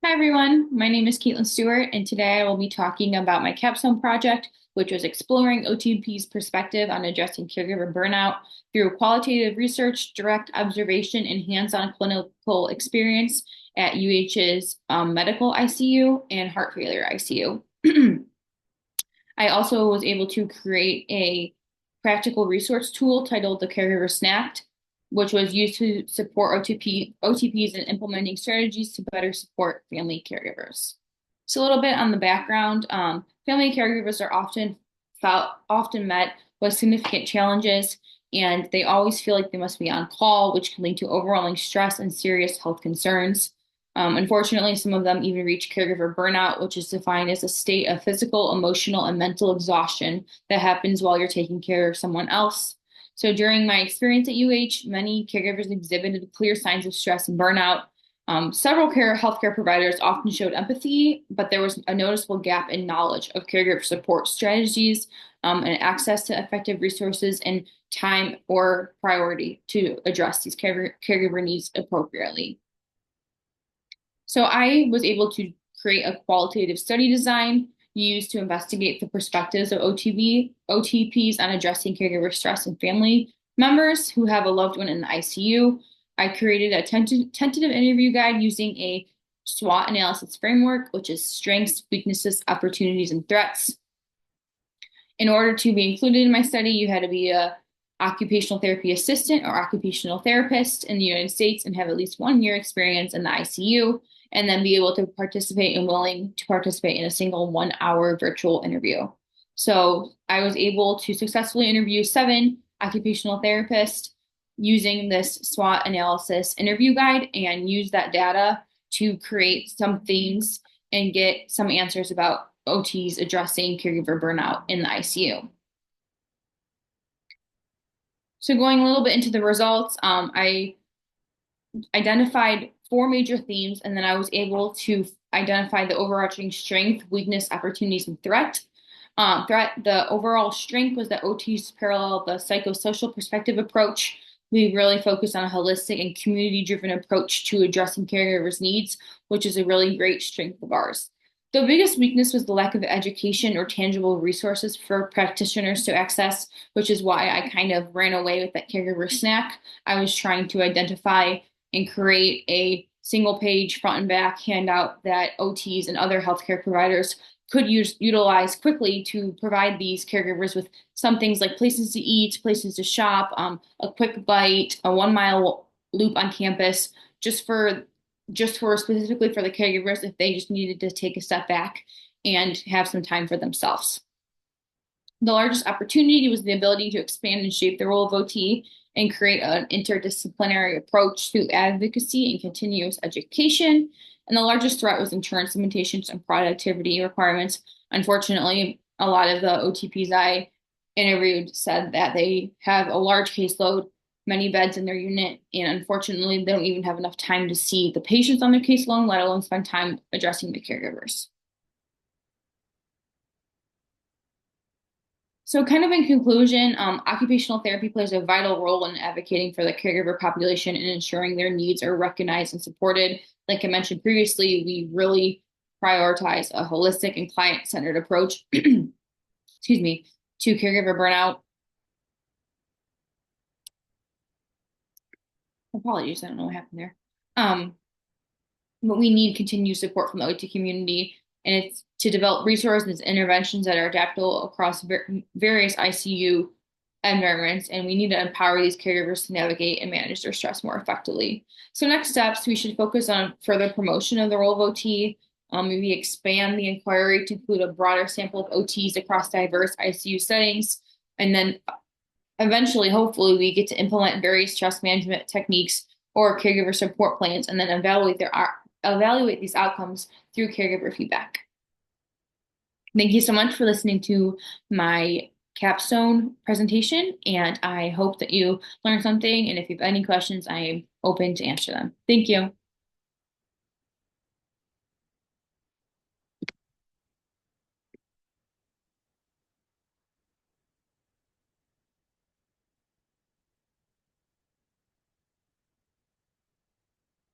Hi everyone, my name is Stuart, and today I will be talking about my capstone project, which was exploring OTP's perspective on addressing caregiver burnout through qualitative research, direct observation, and hands-on clinical experience at UH's medical ICU and heart failure ICU. I also was able to create a practical resource tool titled the Caregiver Snack, which was used to support OTPs in implementing strategies to better support family caregivers. So a little bit on the background, family caregivers are often met with significant challenges, and they always feel like they must be on call, which can lead to overwhelming stress and serious health concerns. Unfortunately, some of them even reach caregiver burnout, which is defined as a state of physical, emotional, and mental exhaustion that happens while you're taking care of someone else. So during my experience at UH, many caregivers exhibited clear signs of stress and burnout. Several healthcare providers often showed empathy, but there was a noticeable gap in knowledge of caregiver support strategies, and access to effective resources and time or priority to address these caregiver needs appropriately. So I was able to create a qualitative study design used to investigate the perspectives of OTPs on addressing caregiver stress in family members who have a loved one in the ICU. I created a tentative interview guide using a SWOT analysis framework, which is strengths, weaknesses, opportunities, and threats. In order to be included in my study, you had to be a occupational therapy assistant or occupational therapist in the United States and have at least 1 year experience in the ICU, and then be able to participate and willing to participate in a single 1 hour virtual interview. So I was able to successfully interview 7 occupational therapists using this SWOT analysis interview guide and use that data to create some themes and get some answers about OTs addressing caregiver burnout in the ICU. So going a little bit into the results, I identified 4 major themes, and then I was able to identify the overarching strength, weakness, opportunities, and threat. The overall strength was that OTs parallel the psychosocial perspective approach. We really focus on a holistic and community-driven approach to addressing caregivers' needs, which is a really great strength of ours. The biggest weakness was the lack of education or tangible resources for practitioners to access, which is why I kind of ran away with that caregiver snack. I was trying to identify and create a single page front and back handout that OTs and other healthcare providers could utilize quickly to provide these caregivers with some things like places to eat, places to shop, a quick bite, a 1 mile loop on campus, just for specifically for the caregivers if they just needed to take a step back and have some time for themselves. The largest opportunity was the ability to expand and shape the role of OT and create an interdisciplinary approach through advocacy and continuous education. And the largest threat was insurance limitations and productivity requirements. Unfortunately, a lot of the OTPs I interviewed said that they have a large caseload, many beds in their unit, and unfortunately, they don't even have enough time to see the patients on their caseload, let alone spend time addressing the caregivers. So, kind of in conclusion, occupational therapy plays a vital role in advocating for the caregiver population and ensuring their needs are recognized and supported. Like I mentioned previously, we really prioritize a holistic and client-centered approach, excuse me, to caregiver burnout. Apologies, I don't know what happened there. Um, but we need continued support from the OT community, and it's to develop resources and interventions that are adaptable across various ICU environments, and we need to empower these caregivers to navigate and manage their stress more effectively. So next steps, we should focus on further promotion of the role of OT, maybe expand the inquiry to include a broader sample of OTs across diverse ICU settings, and then eventually, hopefully, we get to implement various stress management techniques or caregiver support plans and then evaluate these outcomes through caregiver feedback. Thank you so much for listening to my capstone presentation, and I hope that you learned something. And if you have any questions, I am open to answer them. Thank you.